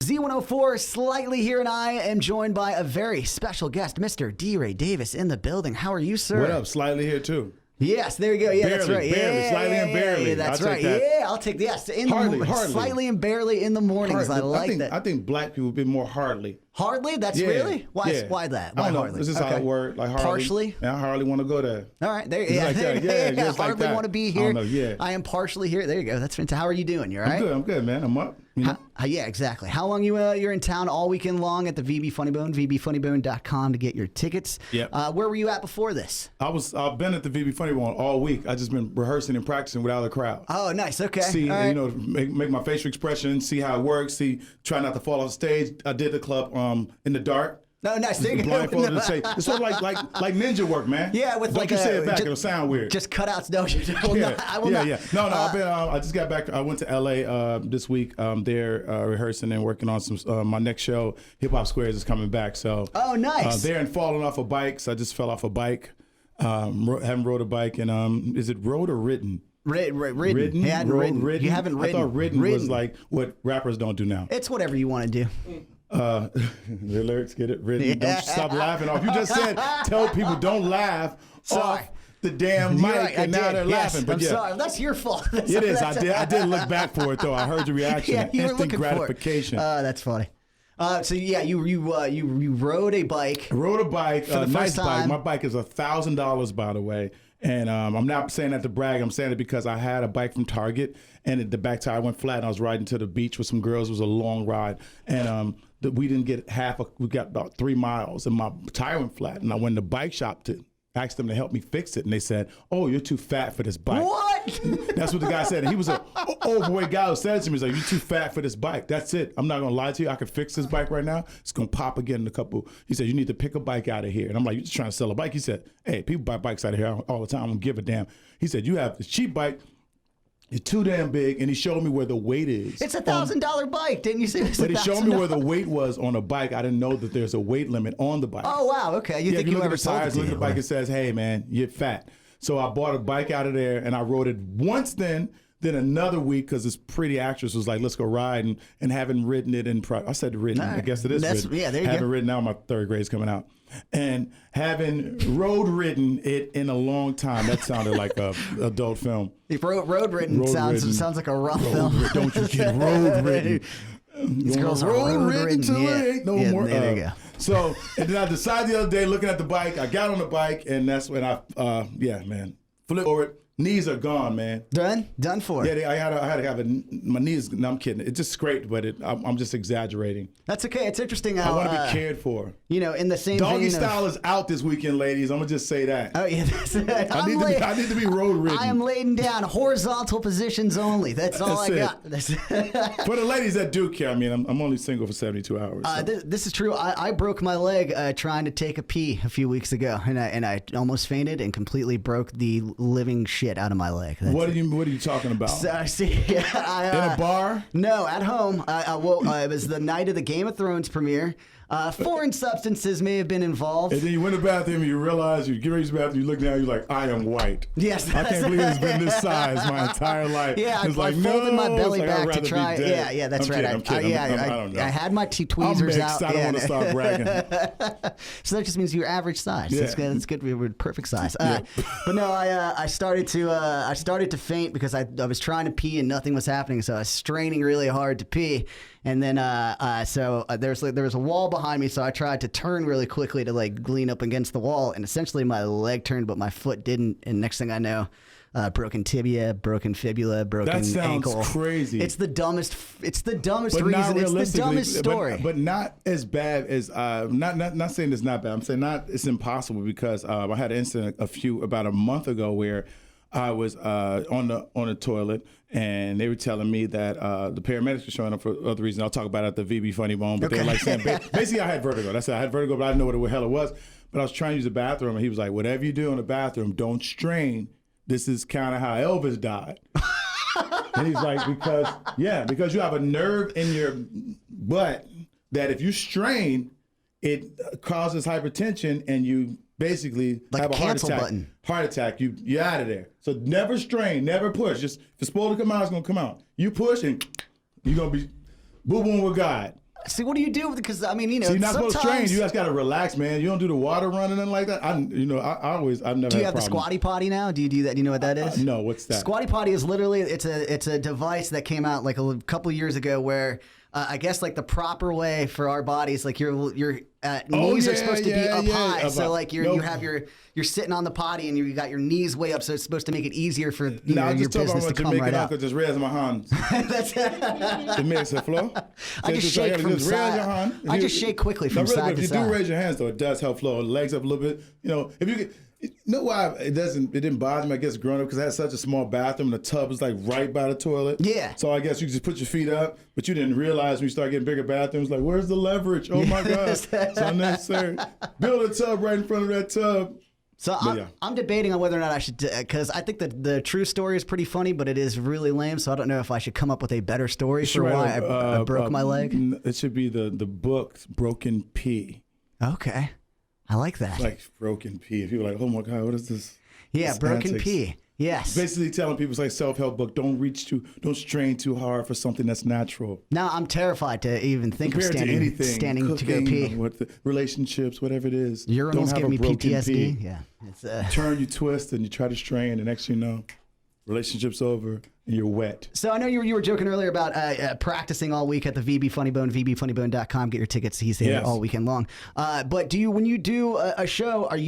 Z104 Slightly here, and I am joined by a very special guest, Mr. DeRay Davis, in the building. How are you, sir? What up? Slightly here too. Yes, there you go. Yeah, barely, that's right. Barely, yeah, slightly yeah, and barely. Yeah, that's I'll right. take that. Yeah, I'll take yes. In Hardly, the hardly. Slightly and barely in the mornings. Hardly. I like that. I think black people be more hardly. Hardly? That's really? Why? Yeah. Why that? I Why don't know. hardly? This is how it works. Like hardly. Partially? I hardly want to go there. All right, there. Just like that. Yeah, just like hardly that. want to be I here. don't know, yeah. I am partially here. There you go. That's fantastic. How are you doing? You all right? I'm good, man. I'm up. You know? Yeah, exactly. How long you're in town all weekend long at the VB Funny Bone, vbfunnybone.com to get your tickets. Yep. Where were you at before this? I've been at the VB Funny Bone all week. I just been rehearsing and practicing without a crowd. Oh, nice. Okay. See, all right. you know, make my facial expression, see how it works, try not to fall off stage. I did the club in the dark. No, nice. There you go. Blindfolded to say it's sort of like ninja work, man. Yeah, with like like you say it back, it'll sound weird. Just cutouts. No, I will not. Yeah. No. I just got back. I went to LA this week. There rehearsing and working on some. My next show, Hip Hop Squares, is coming back. So oh, nice. There and falling off a bike. So I just fell off a bike. Haven't rode a bike, and is it rode or ridden? Ridden. Ridden. You haven't ridden. I thought ridden was like what rappers don't do now. It's whatever you want to do. The lyrics, get it written. Yeah. Don't stop laughing off. You just said tell people don't laugh off the damn mic, right, and now they're laughing. But I'm sorry. That's your fault. It is. I did look back for it though. I heard your reaction. Yeah, you were Instant looking gratification. For it. That's funny. So yeah, you rode a bike. I rode a bike, a nice time. bike. My bike is $1,000, by the way. And I'm not saying that to brag. I'm saying it because I had a bike from Target, and the back tire went flat. And I was riding to the beach with some girls. It was a long ride, and we didn't get we got about 3 miles, and my tire went flat. And I went to the bike shop to ask them to help me fix it, and they said, "Oh, you're too fat for this bike." What? That's what the guy said. And he was an overweight guy who said it to me, he's like, "You're too fat for this bike. That's it. I'm not gonna lie to you. I can fix this bike right now. It's gonna pop again in a couple." He said, "You need to pick a bike out of here." And I'm like, "You're just trying to sell a bike?" He said, "Hey, people buy bikes out of here all the time. I don't give a damn." He said, "You have this cheap bike. It's too damn big," and he showed me where the weight is. It's $1,000 bike, didn't you say? But he showed me where the weight was on a bike. I didn't know that there's a weight limit on the bike. Oh wow, okay. You think you look ever at the sold it tires, to look at you, the bike, it says, "Hey man, you're fat." So I bought a bike out of there and I rode it once. Then another week, because this pretty actress was like, "Let's go ride," and haven't ridden it in. I said ridden. Right. I guess it is ridden. Yeah, there you haven't go. ridden now. My third grade's coming out, and haven't road ridden it in a long time. That sounded like a adult film. If road ridden sounds like a rough film. Don't you get road ridden? These girls are road ridden. No more. There you go. So, and then I decided the other day, looking at the bike, I got on the bike, and that's when flip forward. Knees are gone, man. Done for. Yeah, I had to have my knees. No, I'm kidding. It just scraped, but I'm just exaggerating. That's okay. It's interesting how I want to be cared for. You know, in the same doggy vein style is out this weekend, ladies. I'm gonna just say that. Oh yeah, I need to be road ridden. I am laying down horizontal positions only. That's all I got. For the ladies that do care, I mean, I'm only single for 72 hours. So. This is true. I broke my leg trying to take a pee a few weeks ago, and I almost fainted and completely broke the living shit out of my leg. What are you talking about? In a bar? No, at home. It was the night of the Game of Thrones premiere. Foreign substances may have been involved. And then you went to the bathroom and you realize you get ready to the bathroom, you look down, you're like, "I am white." Yes. I can't believe it's been this size my entire life. Yeah, it's I folded my belly back to try. Yeah, that's right. I'm kidding. I don't know. I had my tweezers out. I don't want to stop bragging. So that just means you're average size. Yeah. That's good. We were perfect size. But no, I started to faint because I was trying to pee and nothing was happening. So I was straining really hard to pee. And then, there was a wall behind me, so I tried to turn really quickly to like lean up against the wall, and essentially my leg turned, but my foot didn't. And next thing I know, broken tibia, broken fibula, broken ankle. That sounds crazy. It's the dumbest reason. It's the dumbest story. But not as bad as not saying it's not bad. I'm saying it's impossible because I had an incident about a month ago where I was on the toilet, and they were telling me that the paramedics were showing up for other reasons. I'll talk about it at the VB Funny Bone, but they were like saying, basically I had vertigo. That's it. I had vertigo, but I didn't know what the hell it was. But I was trying to use the bathroom, and he was like, "Whatever you do in the bathroom, don't strain. This is kind of how Elvis died." And he's like, because you have a nerve in your butt that if you strain, it causes hypertension, and you basically like have a heart cancel attack. Button. Heart attack. You're out of there. So never strain, never push. Just if it's supposed to come out, it's gonna come out. You push and you're gonna be boo-boom with God. See, what do you do? Because I mean, So you're not supposed to train. sometimes. You guys got to relax, man. You don't do the water run and nothing like that. I've never. Do you had have the a problem. squatty potty now? Do you do that? Do you know what that is? No, what's that? Squatty potty is literally it's a device that came out like a couple years ago where I guess like the proper way for our bodies, like your knees are supposed to be up high, so like you're sitting on the potty and you got your knees way up, so it's supposed to make it easier for your business to come right out. Just raise my hands. It makes it flow. I just shake from side. I just shake quickly from side to side. If you do raise your hands though, it does help flow. Legs up a little bit. You know, if you get. You know why it didn't bother me, I guess, growing up, because I had such a small bathroom and the tub was like right by the toilet. Yeah. So I guess you just put your feet up, but you didn't realize when you start getting bigger bathrooms, like, where's the leverage? Oh my God. It's unnecessary. Build a tub right in front of that tub. So I'm debating on whether or not I should, because I think that the true story is pretty funny, but it is really lame. So I don't know if I should come up with a better story for why I broke my leg. It should be the book Broken P. Okay. I like that. Like Broken P. If you're like, oh my God, what is this? Yeah, this Broken antics? P. Yes. Basically telling people it's like self-help book. Don't strain too hard for something that's natural. Now I'm terrified to even think Compared of standing cooking, to go pee. What the relationships, whatever it is. Urinals give me PTSD. P. Yeah. It's, Turn, you twist, and you try to strain, and next you know, relationship's over, and you're wet. So I know you were joking earlier about practicing all week at the VB Funny Bone, vbfunnybone.com. Get your tickets. He's there all weekend long. But when you do a show, I'm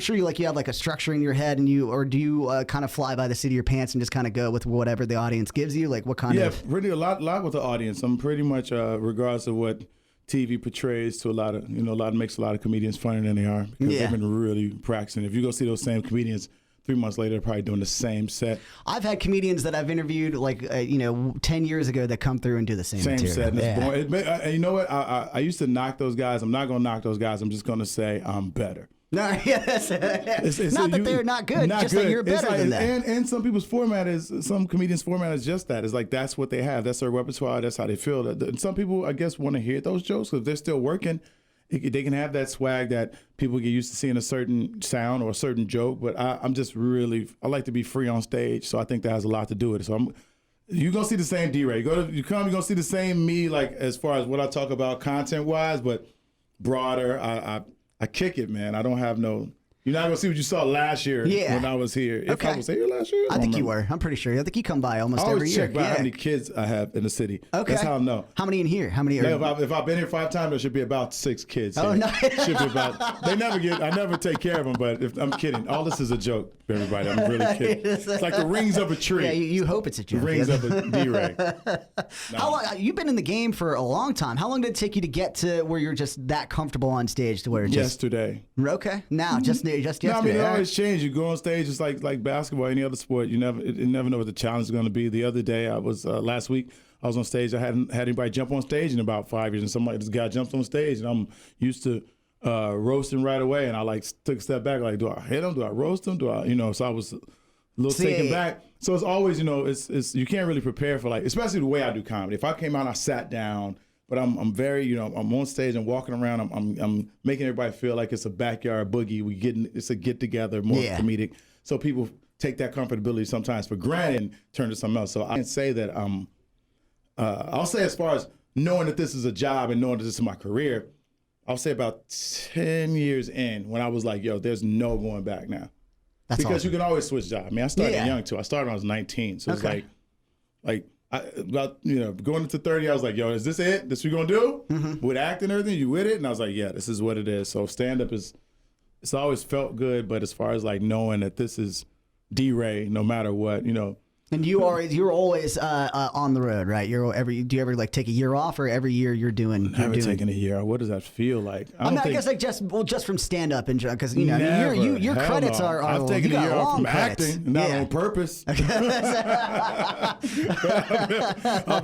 sure you have like a structure in your head, and do you kind of fly by the seat of your pants and just kind of go with whatever the audience gives you? Like what kind of? Yeah, pretty a lot with the audience. I'm pretty much regardless of what TV portrays to a lot of makes a lot of comedians funnier than they are because they've been really practicing. If you go see those same comedians 3 months later, they're probably doing the same set. I've had comedians that I've interviewed 10 years ago that come through and do the same material. Set. And it's boring. You know what? I used to knock those guys. I'm not going to knock those guys. I'm just going to say I'm better. No, yes. It's not that they're not good, just that you're better than that. And some people's some comedians' format is just that. It's like that's what they have. That's their repertoire. That's how they feel. And some people, I guess, want to hear those jokes because they're still working. They can have that swag that people get used to seeing a certain sound or a certain joke, but I'm just I like to be free on stage, so I think that has a lot to do with it. So you're gonna see the same DeRay. You're gonna see the same me, like as far as what I talk about content wise, but broader. I kick it, man. I don't have no. You're not gonna see what you saw last year when I was here. If I was here last year, I think you were. I'm pretty sure. I think you come by almost every year. Check by how many kids I have in the city. Okay, that's how I know. How many in here? How many? If I've been here 5 times, there should be about 6 kids. Oh, here. nice. Should be about. I never take care of them. But I'm kidding. All this is a joke, everybody. I'm really kidding. It's like the rings of a tree. Yeah, you hope it's a joke. The rings of a DeRay. How long? You've been in the game for a long time. How long did it take you to get to where you're just that comfortable on stage to where yesterday? Okay, now just yesterday. No, I mean, it always changes. You go on stage, it's like basketball, any other sport. You never know what the challenge is going to be. The other day, I was last week. I was on stage. I hadn't had anybody jump on stage in about 5 years, and this guy jumps on stage, and I'm used to roasting right away. And I took a step back, do I hit him? Do I roast him? So I was a little taken back. So it's always, it's you can't really prepare for especially the way I do comedy. If I came out, and I sat down. But I'm very, I'm on stage, I'm walking around, I'm making everybody feel like it's a backyard boogie. It's a get together, more comedic. So people take that comfortability sometimes for granted and turn to something else. So I can say that I'll say as far as knowing that this is a job and knowing that this is my career, I'll say about 10 years in when I was like, yo, there's no going back now. That's because you can always switch jobs. I mean, I started young too. I started when I was 19. So it's going into 30, I was like, yo, is this it? This what we gonna do? Mm-hmm. With acting and everything, you with it? And I was like, yeah, this is what it is. So stand-up it's always felt good, but as far as knowing that this is DeRay, no matter what, And you're always on the road, right? Do you ever take a year off, or every year you're doing? Never taking a year. What does that feel like? I guess just from stand up and because your credits are. I've taken a year off from credits. acting, not on purpose. I've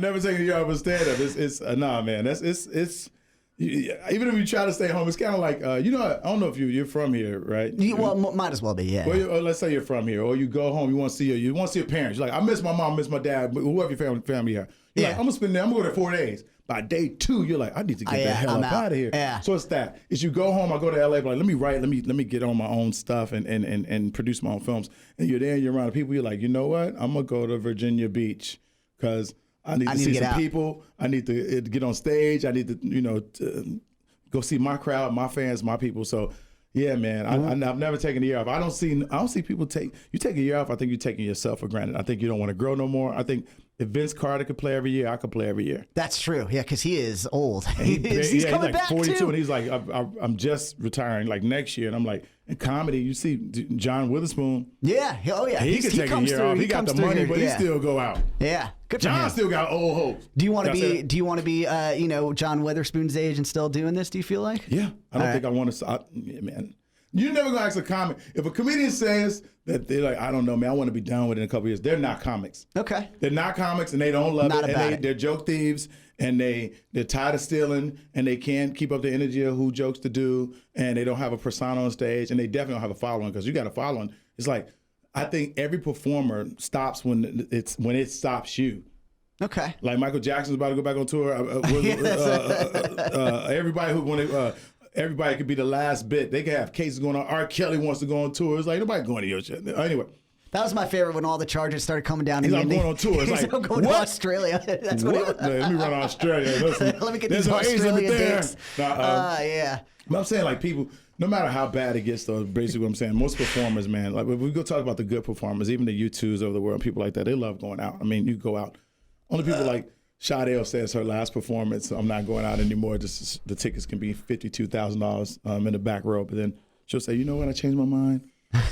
never taken a year off of stand up. It's nah, man. It's. Even if you try to stay home, it's kind of like I don't know if you're from here, right? Might as well be, yeah. Well, or let's say you're from here, or you go home, you want to see your parents. You're like, I miss my mom, miss my dad, whoever your family are. You're like, I'm gonna spend there. I'm gonna go there 4 days. By day 2, you're like, I need to get the hell up out of here. Yeah. So it's that. Is you go home, I go to LA, but let me write, let me get on my own stuff and produce my own films. And you're there, you're around the people. You're like, you know what? I'm gonna go to Virginia Beach because I need to see get some out. people. I need to get on stage. I need to, go see my crowd, my fans, my people. So, yeah, man, I've never taken a year off. I don't see people take a year off. I think you're taking yourself for granted. I think you don't want to grow no more. I think if Vince Carter could play every year, I could play every year. That's true. Yeah, because he is old. He's coming like back 42, too. and he's like, I'm just retiring like next year. And I'm like, in comedy, you see John Witherspoon. Yeah. Oh yeah. He could take a year off. He got the money, but he still go out. Yeah. Good for John him. still got old hopes. Do you want to be John Witherspoon's age and still doing this? Do you feel like? Yeah. I don't think I want to. Yeah, man. You're never gonna ask a comic if a comedian says that they're like, I don't know, man, I want to be done with it in a couple years. They're not comics. Okay. They're not comics, and they don't love it. And they're joke thieves, and they're tired of stealing, and they can't keep up the energy of who jokes to do, and they don't have a persona on stage, and they definitely don't have a following because you got a following. It's like I think every performer stops when it stops you. Okay. Like Michael Jackson's about to go back on tour. Everybody everybody could be the last bit. They could have cases going on. R. Kelly wants to go on tour. It's like nobody going to your shit. Anyway. That was my favorite when all the charges started coming down. He's like, I'm going on tour. It's like, I'm going to Australia. That's what it was. Let me run to Australia. Listen, let me get these Australian dicks. Yeah. But I'm saying, like, people, no matter how bad it gets, though, basically what I'm saying, most performers, man, like, if we go talk about the good performers, even the U2s of the world, people like that, they love going out. I mean, you go out. Only people like Sade says her last performance, I'm not going out anymore. Just the tickets can be $52,000 in the back row. But then she'll say, you know what? I changed my mind.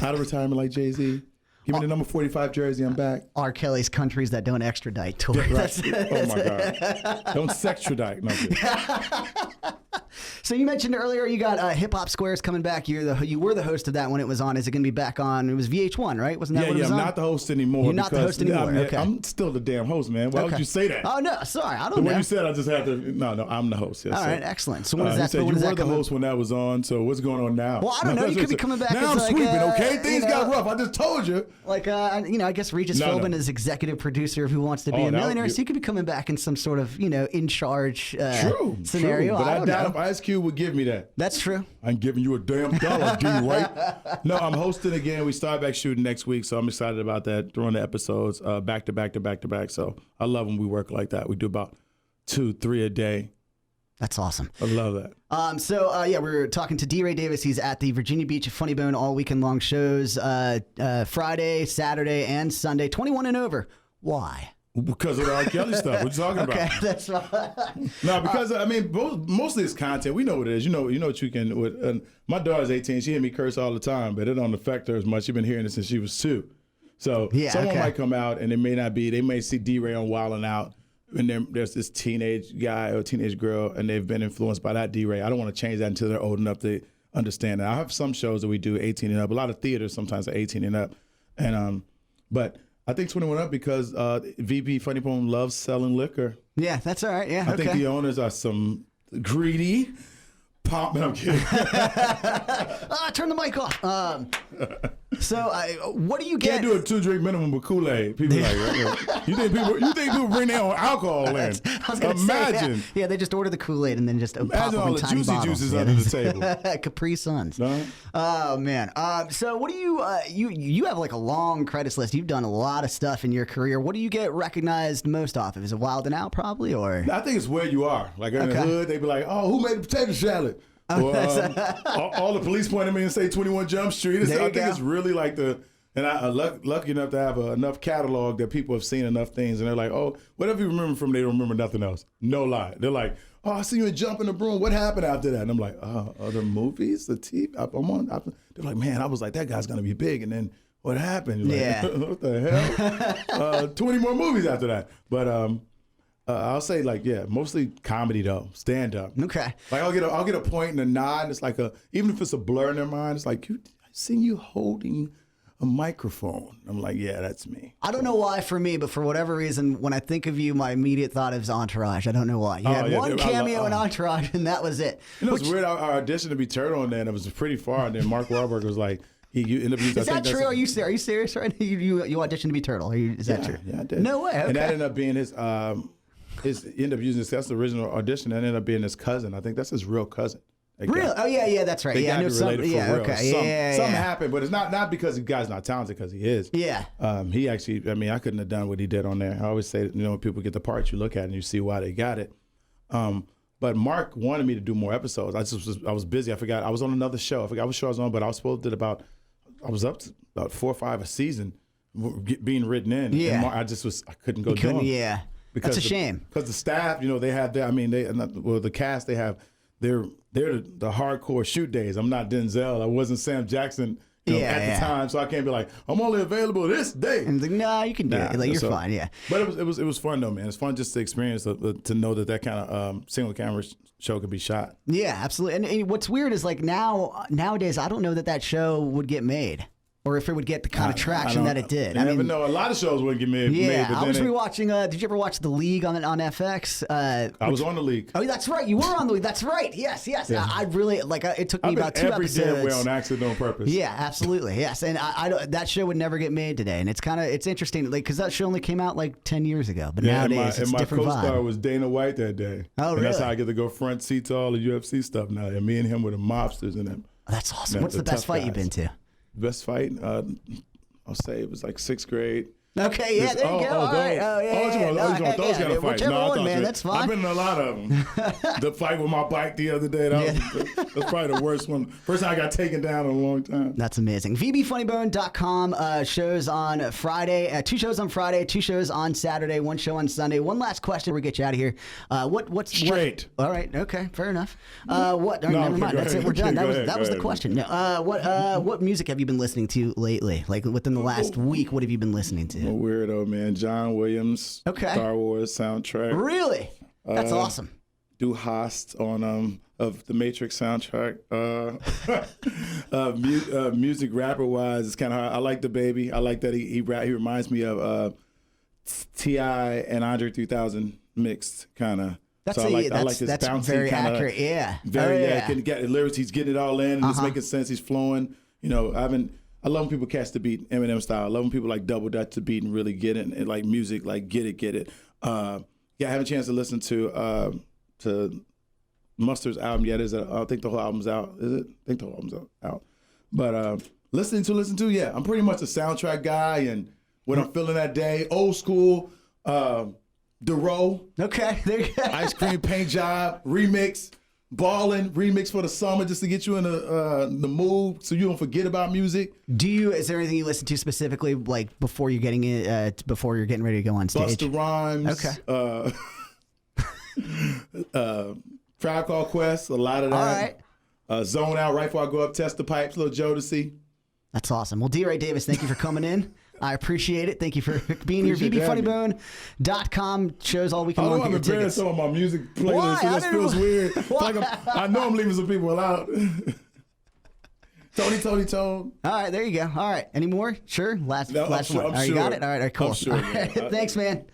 Out of retirement like Jay-Z. Give me the number 45 jersey. I'm back. R. Kelly's countries that don't extradite tour. Right. Oh my God! Don't sextradite. No. So you mentioned earlier you got Hip Hop Squares coming back. You were the host of that when it was on. Is it going to be back on? It was VH1, right? Wasn't that what it was I'm on? not the host anymore. You're not the host anymore. Okay. I'm still the damn host, man. Why would you say that? Oh no, sorry, I don't know. When you said, I just had to. No, I'm the host. Yes, all right, excellent. So when is that? You said you were the host when that was on. So what's going on now? Well, I don't know. You could be coming back. Now I'm sweeping. Okay, things got rough. I just told you. Like I guess Regis Philbin is executive producer of Who Wants to Be a Millionaire, so you could be coming back in some sort of in charge scenario. But I doubt know. if Ice Cube would give me that. That's true. I'm giving you a damn dollar, D, right? No, I'm hosting again. We start back shooting next week, so I'm excited about that. Throwing the episodes back to back to back to back. So I love when we work like that. We do about 2-3 a day. That's awesome. I love that. We're talking to DeRay Davis. He's at the Virginia Beach Funny Bone all weekend long shows, Friday, Saturday, and Sunday. 21 and over. Why? Because of the R. Kelly stuff. What you talking about? Okay, that's fine. No, because mostly it's content. We know what it is. You know what you can. My daughter's 18. She hear me curse all the time, but it don't affect her as much. She's been hearing it since she was 2. So someone might come out and it may not be. They may see DeRay on Wildin' Out, and there's this teenage guy or teenage girl, and they've been influenced by that DeRay. I don't want to change that until they're old enough to understand that. I have some shows that we do 18 and up. A lot of theaters sometimes are 18 and up, and but. I think 21 up because VP Funny Bone loves selling liquor. Yeah, that's all right. Yeah, I think the owners are some greedy pop. No, I'm kidding. Turn the mic off. What do you get? Can't do a 2-drink minimum with Kool-Aid. People like, you think people bring their own alcohol in? I was gonna Imagine. Say, yeah, they just order the Kool-Aid and then just pop Imagine them all in the tiny juicy bottles. juices under the table. Capri Suns. No? Oh man. So what do you have like a long credits list? You've done a lot of stuff in your career. What do you get recognized most off of? Is it Wildin' Out probably, or? I think it's where you are. Like in the hood, they be like, "Oh, who made the potato salad?" Or, all the police point at me and say 21 Jump Street. I think it's really like and I'm lucky enough to have enough catalog that people have seen enough things, and they're like, "Oh, whatever you remember from, they don't remember nothing else." No lie. They're like, "Oh, I see you in Jump in the Broom. What happened after that?" And I'm like, "Oh, other movies, the TV." They're like, "Man, I was like, that guy's gonna be big," and then what happened? Like, what the hell? 20 more movies after that, but I'll say mostly comedy though, stand up. Okay. Like I'll get a point and a nod. And it's like even if it's a blur in their mind, it's like, I've seen you holding a microphone. I'm like, yeah, that's me. I don't know why for me, but for whatever reason, when I think of you, my immediate thought is Entourage. I don't know why. You had one cameo in Entourage, and that was it. You know, it's weird. Our audition to be Turtle, and then it was pretty far. And then Mark Wahlberg was like, he interviewed. Is that true? Are you serious right now? You auditioned to be Turtle. Is that true? Yeah, I did. No way. Okay. And that ended up being his ended up using that's the original audition. That ended up being his cousin. I think that's his real cousin. Really? Oh yeah, that's right. They Yeah, I gotta know be some. related for Yeah, real. okay. Something happened, but it's not because the guy's not talented, because he is. Yeah. He actually, I mean, I couldn't have done what he did on there. I always say, when people get the parts, you look at it and you see why they got it. But Mark wanted me to do more episodes. I was busy. I forgot. I was on another show. I forgot what show I was on, but I was supposed to do I was up to about 4 or 5 a season being written in. Yeah. And I couldn't go do them. Yeah. That's a shame. Because the staff, they have their, the cast, they're the hardcore shoot days. I'm not Denzel. I wasn't Sam Jackson at the time, so I can't be like, I'm only available this day. And like, no, you can do it. Like, you're fine, yeah. But it was fun though, man. It's fun just to experience to know that kind of single camera show could be shot. Yeah, absolutely. And what's weird is like nowadays, I don't know that show would get made. Or if it would get the kind of traction that it did. I never know. A lot of shows wouldn't get made. Yeah, but I was rewatching. Did you ever watch The League on FX? I was on The League. Oh, that's right. You were on The League. That's right. Yes. Yeah. I really it took me about 2 episodes. Every damn way on accident on purpose. Yeah, absolutely. Yes, and I that show would never get made today, and it's interesting, because that show only came out like 10 years ago, but nowadays it's a different vibe. And my co-star was Dana White that day. Oh, really? And that's how I get to go front seat to all the UFC stuff now. And me and him were the mobsters in them. That's awesome. What's the best fight you've been to? Best fight? I'll say it was like 6th grade. Okay, yeah, there you go. All right. Oh, yeah. You want those kind of fights? Whichever one, man, that's fine. I've been in a lot of them. The fight with my bike the other day, that's probably the worst one. First time I got taken down in a long time. That's amazing. VBFunnyBone.com, shows on Friday, 2 shows on Friday, 2 shows on Saturday, 1 show on Sunday. One last question before we get you out of here. What's straight? All right, okay, fair enough. Never mind. That's it. We're done. That was the question. No, what music have you been listening to lately? Like within the last week, what have you been listening to? I'm a weirdo, man. John Williams, Star Wars soundtrack. Really? That's awesome. Do Hast on of the Matrix soundtrack. Music rapper wise, it's kind of hard. I like the baby. I like that he reminds me of T.I. and Andre 3000 mixed kind of. That's so I like his that's bouncy very kinda, accurate. Yeah. Can get lyrics. He's getting it all in, and it's making sense. He's flowing. I love when people catch the beat, Eminem style. I love when people like double dutch the beat and really get it, and like music, like get it. I haven't a chance to listen to Mustard's album yet. I think the whole album's out. Is it? I think the whole album's out. But listen to, yeah. I'm pretty much a soundtrack guy, and what I'm feeling that day, old school, DeRay. Okay, there you go. Ice Cream Paint Job remix. Ballin' remix for the summer just to get you in the mood so you don't forget about music. Is there anything you listen to specifically, like before you're getting ready to go on stage? Busta Rhymes. Okay. Tribe Called Quest, a lot of that. All right. Zone Out right before I go up, Test the Pipes, Lil Jodeci. That's awesome. Well, DeRay Davis, thank you for coming in. I appreciate it. Thank you for being here. VBFunnyBone.com shows all weekend long. I'm embarrassing some of my music playlist, so this feels weird. I know I'm leaving some people out. Tony Tone. All right, there you go. All right. Any more? Sure. Last one. I'm All right, sure. you got it? All right, cool. I'm sure, All right. Thanks, man.